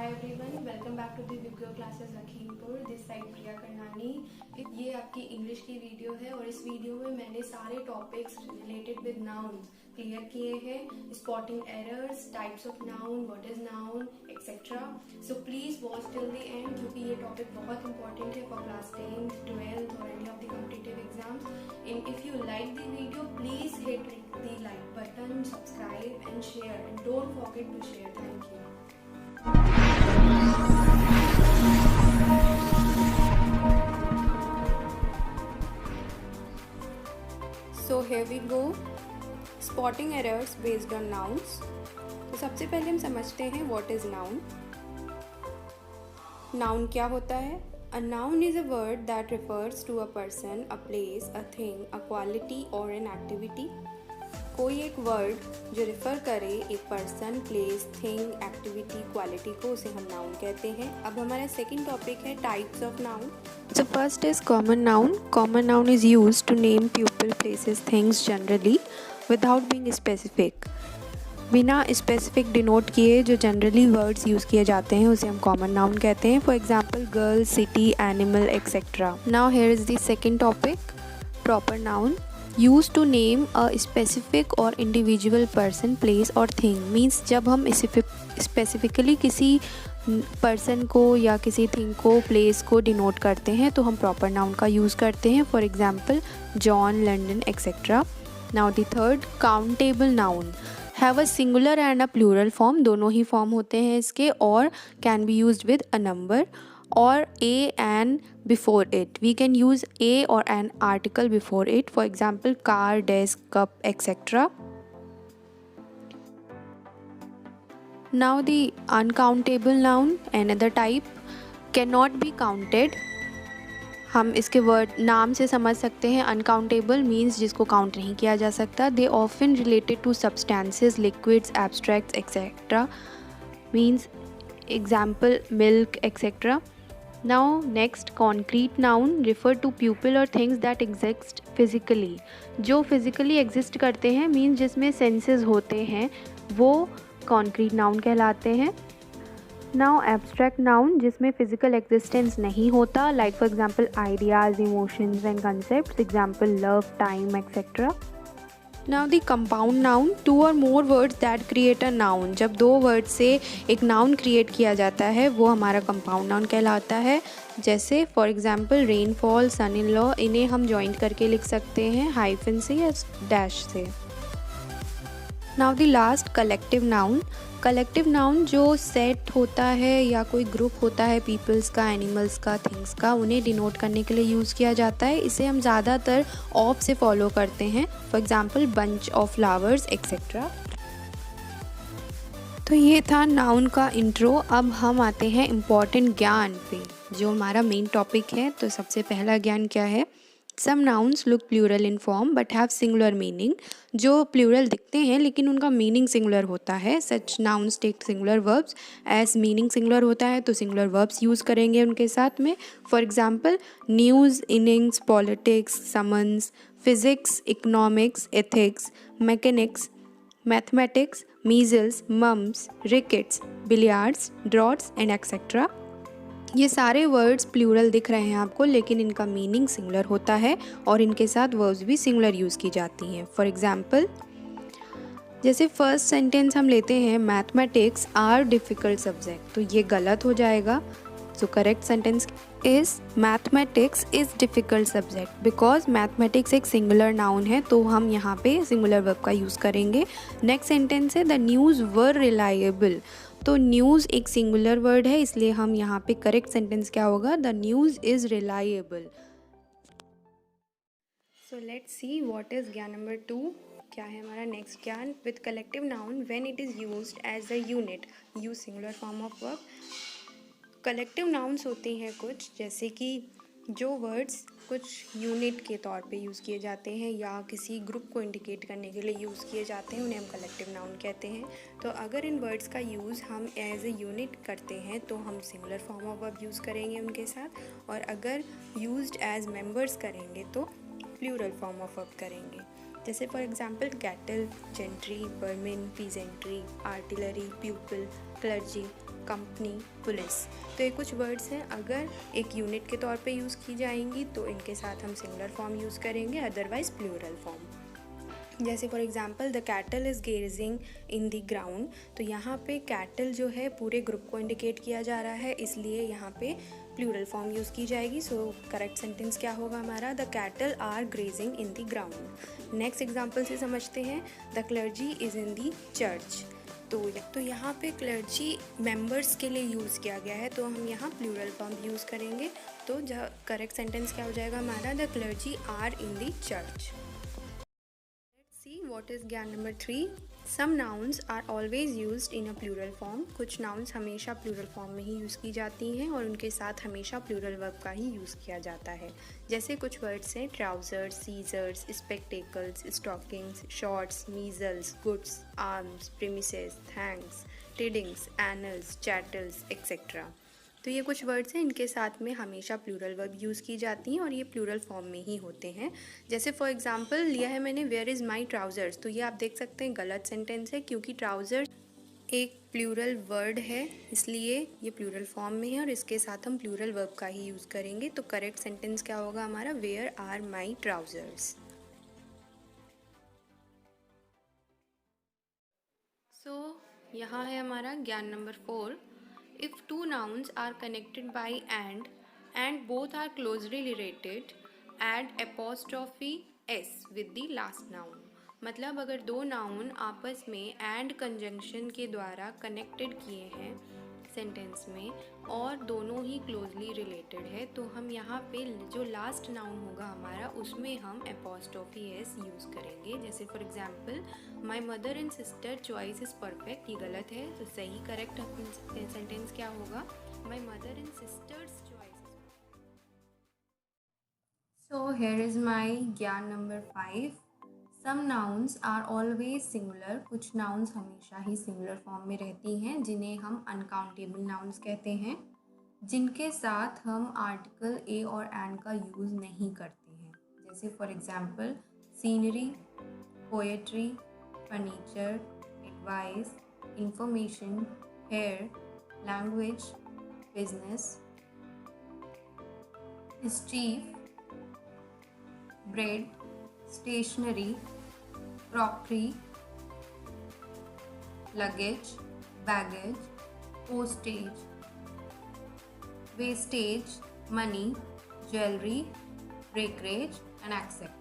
Hi everyone, welcome back to the Vibgyo classes Lakhimpur. This side प्रिया करनानी. ये आपकी English की video है और इस वीडियो में मैंने सारे topics related with noun clear किए हैं. Spotting errors, types of noun, what is noun, etcetera. So please watch till the end क्योंकि ये टॉपिक बहुत इंपॉर्टेंट है फॉर क्लास 10th, 12th और any of the competitive exams. And if you like the video, please hit the like button, subscribe and share, and don't forget to share. Thank you. So here we go. Spotting errors based on nouns. तो सबसे पहले हम समझते हैं what is noun. Noun क्या होता है? A noun is a word that refers to a person, a place, a thing, a quality or an activity. कोई एक वर्ड जो रेफर करे एक person, place, thing, activity, quality को, उसे हम नाउन कहते हैं. अब हमारा सेकंड टॉपिक है types of noun. So first is common noun. Common noun is used to name people, places, things generally without being specific. बिना स्पेसिफिक डिनोट किए जो जनरली वर्ड्स यूज़ किए जाते हैं उसे हम कॉमन नाउन कहते हैं. For example girl, city, animal, etcetera. Now here is the second topic, proper noun. Use to name a specific और इंडिविजुअल पर्सन, प्लेस और थिंग. मीन्स जब हम स्पेसिफिकली किसी पर्सन को या किसी थिंग को, प्लेस को डिनोट करते हैं तो हम प्रॉपर नाउन का यूज़ करते हैं. For example John, London, etcetera. Now the third, countable noun have a singular and a plural form. दोनों ही फॉर्म होते हैं इसके, और can be used with a number or a and before it. We can use a or an article before it. For example, car, desk, cup, etc. Now the uncountable noun, another type, cannot be counted. हम इसके word नाम से समझ सकते हैं. Uncountable means जिसको count नहीं किया जा सकता. They often related to substances, liquids, abstracts, etcetera. Means example milk, etcetera. Now next, concrete noun refer to people or things that exist physically. जो physically exist करते हैं means जिसमें senses होते हैं वो concrete noun कहलाते हैं. Now abstract noun जिसमें physical existence नहीं होता, like for example ideas, emotions and concepts. Example love, time, etc. Now the compound noun, two or more words that create a noun. जब दो वर्ड से एक noun create किया जाता है वो हमारा कंपाउंड नाउन कहलाता है. जैसे for example rainfall, son in law. इन्हें हम जॉइंट करके लिख सकते हैं हाइफन से या डैश से. Now the last, collective noun. Collective noun जो सेट होता है या कोई ग्रुप होता है पीपल्स का, एनिमल्स का, थिंग्स का, उन्हें डिनोट करने के लिए यूज़ किया जाता है. इसे हम ज़्यादातर ऑफ से फॉलो करते हैं. For example bunch of flowers, etcetera. तो ये था नाउन का इंट्रो. अब हम आते हैं इम्पॉर्टेंट ज्ञान पे जो हमारा मेन टॉपिक है. तो सबसे पहला ज्ञान क्या है? Some nouns look plural in form but have singular meaning. जो प्लूरल दिखते हैं लेकिन उनका मीनिंग सिंगुलर होता है. Such nouns take singular verbs. As meaning singular होता है तो सिंगुलर वर्ब्स यूज़ करेंगे उनके साथ में. For example news, innings, politics, summons, physics, economics, ethics, mechanics, mathematics, measles, mumps, rickets, billiards, draughts and etcetera. ये सारे वर्ड्स प्लूरल दिख रहे हैं आपको लेकिन इनका मीनिंग सिंगुलर होता है और इनके साथ वर्ब्स भी सिंगुलर यूज़ की जाती हैं. फॉर एग्जांपल जैसे फर्स्ट सेंटेंस हम लेते हैं, मैथमेटिक्स आर डिफ़िकल्ट सब्जेक्ट. तो ये गलत हो जाएगा. So correct sentence is mathematics is difficult subject. Because mathematics एक सिंगुलर नाउन है तो हम यहाँ पे सिंगुलर वर्ब का यूज़ करेंगे. नेक्स्ट सेंटेंस है द न्यूज़ वर रिलायबल. तो न्यूज़ एक सिंगुलर वर्ड है इसलिए हम यहाँ पे करेक्ट सेंटेंस क्या होगा? The news is reliable. So let's see what is ज्ञान नंबर 2. क्या है हमारा नेक्स्ट ज्ञान? With collective noun when it is used as a unit, use singular form of verb. Collective nouns होते हैं कुछ, जैसे कि जो वर्ड्स कुछ यूनिट के तौर पे यूज़ किए जाते हैं या किसी ग्रुप को इंडिकेट करने के लिए यूज़ किए जाते हैं उन्हें हम कलेक्टिव नाउन कहते हैं. तो अगर इन वर्ड्स का यूज़ हम एज ए यूनिट करते हैं तो हम singular form of verb use करेंगे उनके साथ, और अगर यूज्ड एज मेंबर्स करेंगे तो प्लूरल फॉर्म ऑफ वर्ब करेंगे. जैसे for example cattle, gentry, vermin, peasantry, artillery, people, clergy. Company, police. तो ये कुछ वर्ड्स हैं, अगर एक यूनिट के तौर पे यूज़ की जाएंगी तो इनके साथ हम सिंगुलर फॉर्म यूज़ करेंगे, अदरवाइज़ प्लूरल फॉर्म। जैसे for example the cattle is grazing in the ground. तो यहाँ पे कैटल जो है पूरे ग्रुप को इंडिकेट किया जा रहा है, इसलिए यहाँ पे प्लूरल फॉर्म यूज़ की जाएगी। सो करेक्ट सेंटेंस क्या होगा हमारा, the cattle are grazing in the ground. Next example से समझते हैं, the clergy is in the church. तो यहाँ पे क्लर्जी मेंबर्स के लिए यूज़ किया गया है, तो हम यहाँ प्लूरल फॉर्म यूज़ करेंगे। तो करेक्ट सेंटेंस क्या हो जाएगा हमारा, the clergy are in the church. See what is ज्ञान number 3। Some nouns are always used in a plural form। कुछ nouns हमेशा प्लूरल फॉर्म में ही यूज़ की जाती हैं और उनके साथ हमेशा प्लूरल वर्ब का ही यूज़ किया जाता है। जैसे कुछ वर्ड्स हैं, trousers, scissors, spectacles, stockings, shorts, measles, goods, arms, premises, thanks, tidings, annals, chattels etcetera. तो ये कुछ वर्ड्स हैं, इनके साथ में हमेशा प्लूरल वर्ब यूज़ की जाती हैं और ये प्लूरल फॉर्म में ही होते हैं। जैसे फॉर एग्जांपल लिया है मैंने, वेयर इज़ माई ट्राउज़र्स। तो ये आप देख सकते हैं गलत सेंटेंस है, क्योंकि ट्राउज़र्स एक प्लूरल वर्ड है, इसलिए ये प्लूरल फॉर्म में है और इसके साथ हम प्लूरल वर्ब का ही यूज़ करेंगे। तो करेक्ट सेंटेंस क्या होगा हमारा, वेयर आर माई ट्राउज़र्स। यहाँ है हमारा ज्ञान number 4। If two nouns are connected by and both are closely related, add apostrophe s with the last noun। मतलब अगर दो नाउन आपस में एंड कंजंक्शन के द्वारा कनेक्टेड किए हैं सेंटेंस में और दोनों ही क्लोजली रिलेटेड है, तो हम यहाँ पे जो लास्ट नाउन होगा हमारा उसमें हम एपोस्ट्रोफी एस यूज़ करेंगे। जैसे for example, my mother and sister choice is perfect. ये गलत है, तो सही करेक्ट सेंटेंस क्या होगा, my mother and sister's choice. So here is my ज्ञान number 5। Some nouns are always singular. कुछ नाउन्स हमेशा ही सिंगुलर फॉर्म में रहती हैं, जिन्हें हम अनकाउंटेबल नाउन्स कहते हैं, जिनके साथ हम आर्टिकल ए और एंड का यूज़ नहीं करते हैं। जैसे for example, scenery, poetry, furniture, advice, information, hair, language, business, steve, bread, stationery, crockery, luggage, baggage, postage, wastage, money, jewellery, brokerage and etcetera.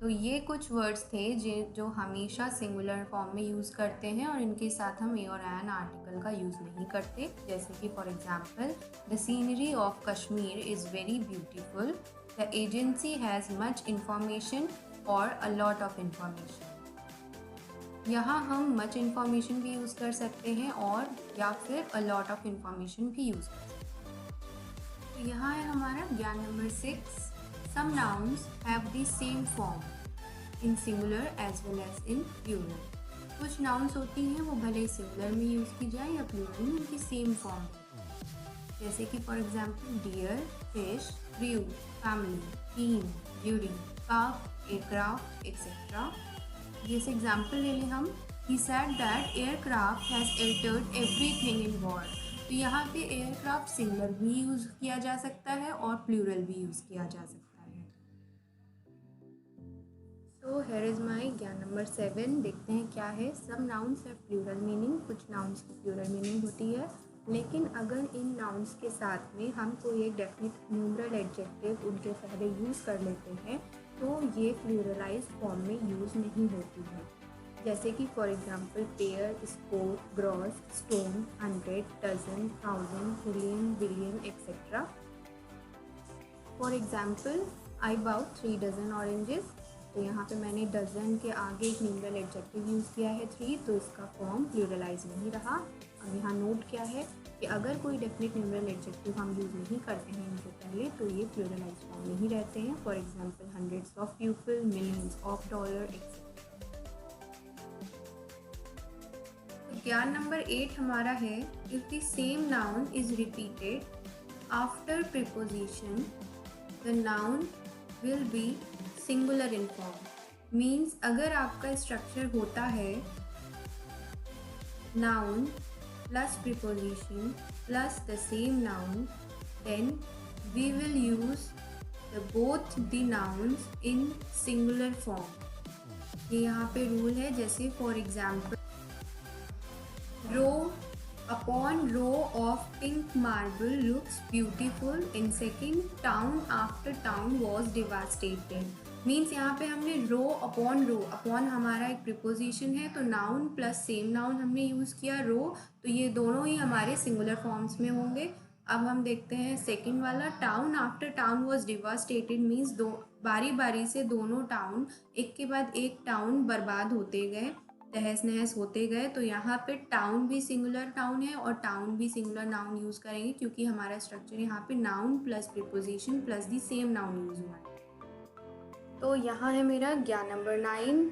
तो ये कुछ वर्ड्स थे जो हमेशा सिंगुलर फॉर्म में यूज़ करते हैं और इनके साथ हम ए और एन आर्टिकल का यूज़ नहीं करते। जैसे कि for example, the scenery of Kashmir is very beautiful, the agency has much information और अ लॉट ऑफ इंफॉर्मेशन। यहाँ हम मच इंफॉर्मेशन भी यूज़ कर सकते हैं और या फिर अ लॉट ऑफ इंफॉर्मेशन भी यूज़ कर सकते हैं। तो यहाँ है हमारा ज्ञान number 6। Some nouns have the same form in singular as well as in plural। कुछ nouns होती हैं वो भले सिंगुलर में यूज़ की जाए या प्लूरल में, उनकी सेम फॉर्म होती है। जैसे कि for example, deer, fish, crew, family, team, beauty, calf, aircraft etcetera. जैसे एग्जाम्पल ले लें हम, he said that aircraft has altered everything in war। तो यहाँ पे एयरक्राफ्ट सिंगुलर भी यूज़ किया जा सकता है और प्लूरल भी यूज़ किया जा सकता है। सो हियर इज़ माय ज्ञान नंबर 7। देखते हैं क्या है। Some nouns have plural meaning. कुछ नाउन्स की प्लूरल मीनिंग होती है, लेकिन अगर इन नाउन्स के साथ में हम कोई एक डेफिनिट न्यूमरल एडजेक्टिव उनके पहले यूज़ कर लेते हैं तो ये प्लूरलाइज फॉर्म में यूज़ नहीं होती है। जैसे कि for example, pair, score, gross, stone, 100, dozen, 1000, million, billion etcetera. For example, I bought 3 dozen oranges. तो यहाँ पे मैंने डजन के आगे एक न्यूमरल एडजेक्टिव यूज़ किया है 3, तो इसका फॉर्म प्लूरलाइज नहीं रहा। अब यहाँ नोट क्या है कि अगर कोई डेफिनेट न्यूमरल एडजेक्टिव हम यूज़ नहीं करते हैं इनसे पहले तो ये प्लूरलाइज फॉर्म में ही रहते हैं। For example, hundreds of people, millions of dollar etcetera. ज्ञान नंबर 8 हमारा है, if the same noun is repeated after preposition the noun will B singular in form. Means अगर आपका स्ट्रक्चर होता है noun plus preposition plus the same noun, then we will use both the nouns in singular form. ये यहाँ पे rule है, जैसे for example row upon row of pink marble looks beautiful in second town after town was devastated. Means यहाँ पे हमने rho upon हमारा एक प्रिपोजिशन है, तो नाउन प्लस सेम नाउन हमने यूज़ किया रो, तो ये दोनों ही हमारे सिंगुलर फॉर्म्स में होंगे. अब हम देखते हैं सेकंड वाला, town after town was devastated means दो बारी बारी से दोनों टाउन एक के बाद एक टाउन बर्बाद होते गए, तहस नहस होते गए. तो यहाँ पे टाउन भी सिंगुलर टाउन है और टाउन भी सिंगुलर नाउन यूज़ करेंगे, क्योंकि हमारा स्ट्रक्चर यहाँ पे noun plus preposition plus the same noun use हुआ है. तो यहाँ है मेरा ज्ञान number 9.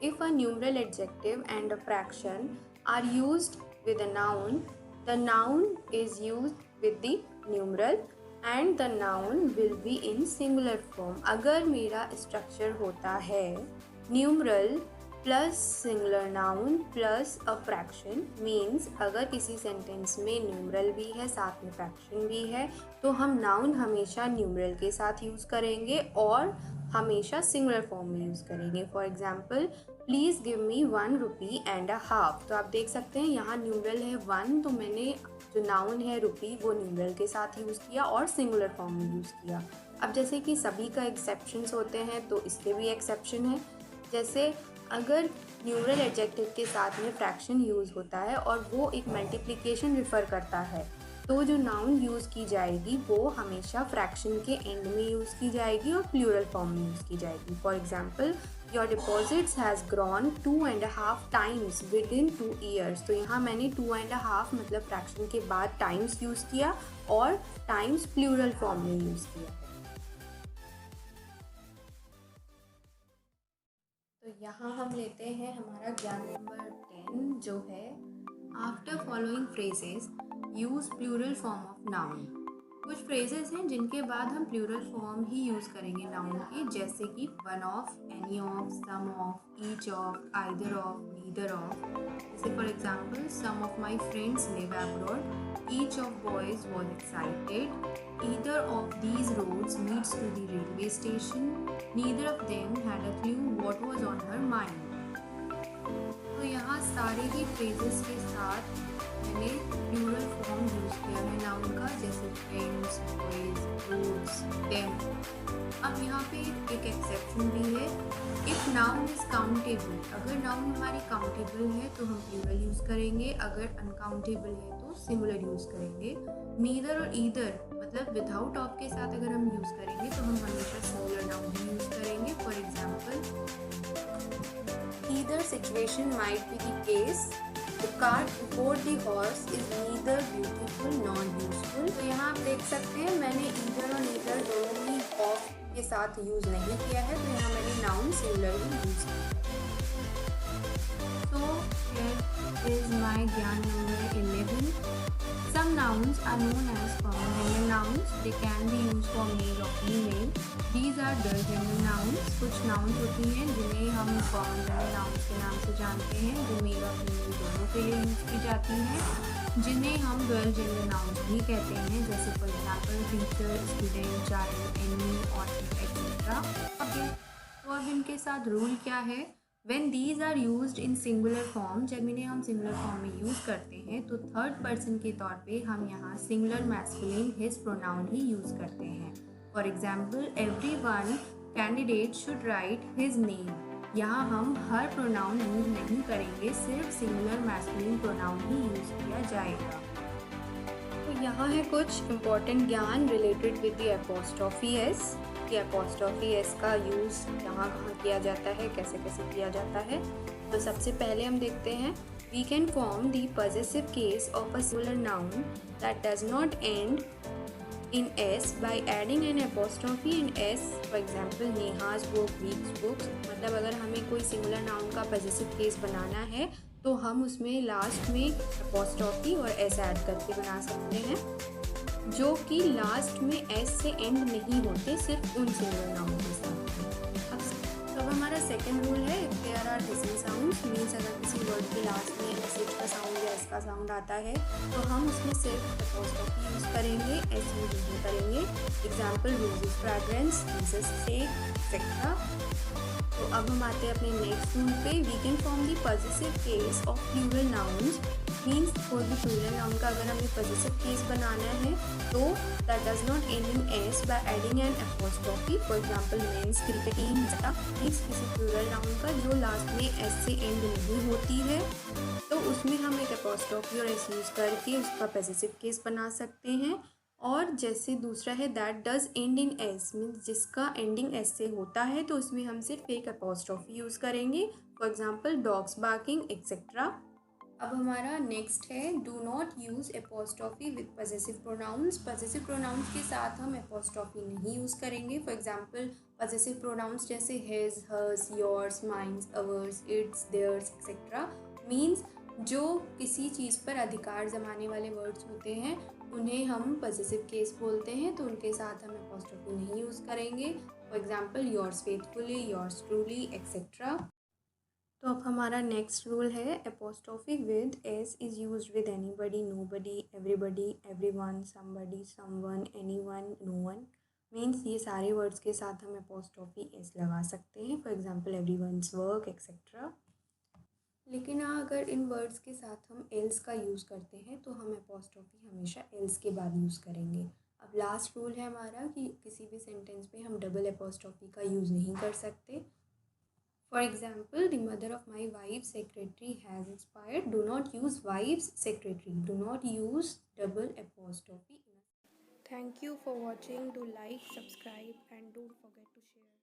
If a numeral adjective and a fraction are used with a noun, the noun is used with the numeral and the noun will be in singular form. अगर मेरा structure होता है numeral plus singular noun plus a fraction, means अगर किसी sentence में numeral भी है साथ में फ्रैक्शन भी है, तो हम नाउन हमेशा न्यूमरल के साथ यूज़ करेंगे और हमेशा सिंगुलर फॉर्म में यूज़ करेंगे. For example please give me 1 rupee and a half. तो आप देख सकते हैं यहाँ न्यूमरल है 1, तो मैंने जो नाउन है रुपी वो न्यूमरल के साथ यूज़ किया और सिंगुलर फॉर्म में यूज़ किया. अब जैसे कि सभी का एक्सेप्शंस होते हैं, तो इसके भी एक्सेप्शन है. जैसे अगर न्यूमरल एडजेक्टिव के साथ में फ्रैक्शन यूज़ होता है और वो एक मल्टीप्लिकेशन रिफ़र करता है, तो जो नाउन यूज़ की जाएगी वो हमेशा फ्रैक्शन के एंड में यूज़ की जाएगी और प्लूरल फॉर्म में यूज़ की जाएगी. For example your deposits has grown 2.5 times with in 2 years. तो यहाँ मैंने 2.5 मतलब फ्रैक्शन के बाद टाइम्स यूज़ किया और टाइम्स प्लूरल फॉर्म में यूज़ किया. तो यहाँ हम लेते हैं हमारा ज्ञान नंबर 10, जो है after following phrases use plural form of noun. कुछ फ्रेजेस हैं जिनके बाद हम प्लूरल फॉर्म ही यूज़ करेंगे नाउन की, जैसे कि one of, any of, some of, each of, either of, neither of. जैसे for example some of my friends live abroad, each of boys was excited, either of these roads leads to the railway station, neither of them had a clue what was on her mind. तो यहाँ सारे ही phrases के साथ मैंने plural form use किया है noun का, जैसे फ्रेंड्स, बॉयज, रोड्स, देम. अब यहाँ पे एक एक्सेप्शन भी है. इफ़ नाउन इज़ काउंटेबल, अगर नाउन हमारी काउंटेबल है तो हम प्लूरल यूज़ करेंगे, अगर अनकाउंटेबल है तो सिंगुलर यूज़ करेंगे. नीदर और ईदर मतलब विदाउट ऑफ के साथ अगर हम यूज़ करेंगे तो हम हमेशा सिंगुलर नाउन ही यूज़ करेंगे. For example either situation might be the case, the cart before the horse is neither beautiful not useful. तो यहाँ आप देख सकते हैं मैंने ईदर और नीदर दोनों ही ऑफ के साथ यूज़ नहीं किया है, तो यहाँ मैंने नाउन सिंगुलर ही यूज़ किया. So here is my ज्ञान number 11. Some nouns are known as common gender nouns. They can be used for male or female. These are dual gender nouns. कुछ nouns होती हैं जिन्हें हम common gender nouns के नाम से जानते हैं, जो मेल और फीमेल दोनों के लिए यूज़ की जाती हैं, जिन्हें हम dual gender nouns भी कहते हैं, जैसे for example teacher, student, child, enemy और एक्सेट्रा. तो अब इनके साथ रूल क्या है? When these are used in singular form, जब इन्हें हम सिंगुलर फॉर्म में यूज़ करते हैं तो थर्ड पर्सन के तौर पे हम यहाँ सिंगुलर मैस्कुलिन हिज प्रोनाउन ही यूज़ करते हैं. For example everyone candidate should write his name. यहाँ हम हर प्रोनाउन यूज़ नहीं करेंगे, सिर्फ सिंगुलर मैस्कुलिन प्रोनाउन ही यूज़ किया जाएगा. तो यहाँ है कुछ इम्पोर्टेंट ज्ञान related with the apostrophe S. कि एपोस्ट्रोफी एस का यूज़ कहाँ कहाँ किया जाता है, कैसे कैसे किया जाता है. तो सबसे पहले हम देखते हैं we can form the possessive case of a singular noun that does not end in s by adding an apostrophe in s. For example Neha's book, week's books. मतलब अगर हमें कोई सिंगुलर नाउन का पॉजेसिव केस बनाना है तो हम उसमें लास्ट में एपोस्ट्रोफी और एस ऐड करके बना सकते हैं, जो कि लास्ट में एस से एंड नहीं होते, सिर्फ उन सिंगुलर नाउन के साथ. अब हमारा सेकेंड रूल है if there are hissing sounds, means अगर किसी वर्ड के लास्ट में एच का साउंड या एस का साउंड आता है तो हम उसमें सिर्फ एपोस्ट्रोफी यूज़ करेंगे, एस यूज़ नहीं करेंगे। Example roses fragrance, Jesus sake etcetera. तो अब हम आते हैं अपने नेक्स्ट रूल पे। We can form the positive case of plural nouns, means कोई भी प्लूरल नाउन का अगर हमें पॉजिटिव केस बनाना है तो that does not end in s by adding an apostrophe. For example men's, cricket team, means किसी प्लूरल नाउन का जो लास्ट में एस से एंड नहीं होती है तो उसमें हम एक एपोस्ट्रोफी और एस यूज़ करके उसका पॉजिटिव केस बना सकते हैं। और जैसे दूसरा है that does end in s, means जिसका एंडिंग एस से होता है तो उसमें हम सिर्फ एक एपोस्ट्रोफी यूज़ करेंगे। For example dogs barking etcetera. अब हमारा नेक्स्ट है do not use apostrophe with possessive pronouns. Possessive pronouns के साथ हम एपोस्ट्रोफी नहीं यूज़ करेंगे। फॉर एग्जांपल पॉजेसिव प्रोनाउंस जैसे his, hers, yours, mines, ours, its, theirs etcetera, means जो किसी चीज़ पर अधिकार जमाने वाले वर्ड्स होते हैं उन्हें हम पॉजेसिव केस बोलते हैं, तो उनके साथ हम एपोस्ट्रोफी नहीं यूज़ करेंगे। For example yours faithfully, yours truly etcetera. तो अब हमारा नेक्स्ट रूल है apostrophe with s is used with anybody, nobody, everybody, everyone, somebody, someone, anyone, no one, means ये सारे वर्ड्स के साथ हम एपोस्ट्रोफी एस लगा सकते हैं। For example everyone's work etcetera. लेकिन हाँ, अगर इन वर्ड्स के साथ हम एल्स का यूज़ करते हैं तो हम एपोस्ट्रोफी हमेशा एल्स के बाद यूज़ करेंगे। अब लास्ट रूल है हमारा कि किसी भी सेंटेंस में हम डबल एपोस्ट्रोफी का यूज़ नहीं कर सकते। For example, the mother of my wife's secretary has expired. Do not use wife's secretary. Do not use double apostrophe. Thank you for watching. Do like, subscribe and don't forget to share.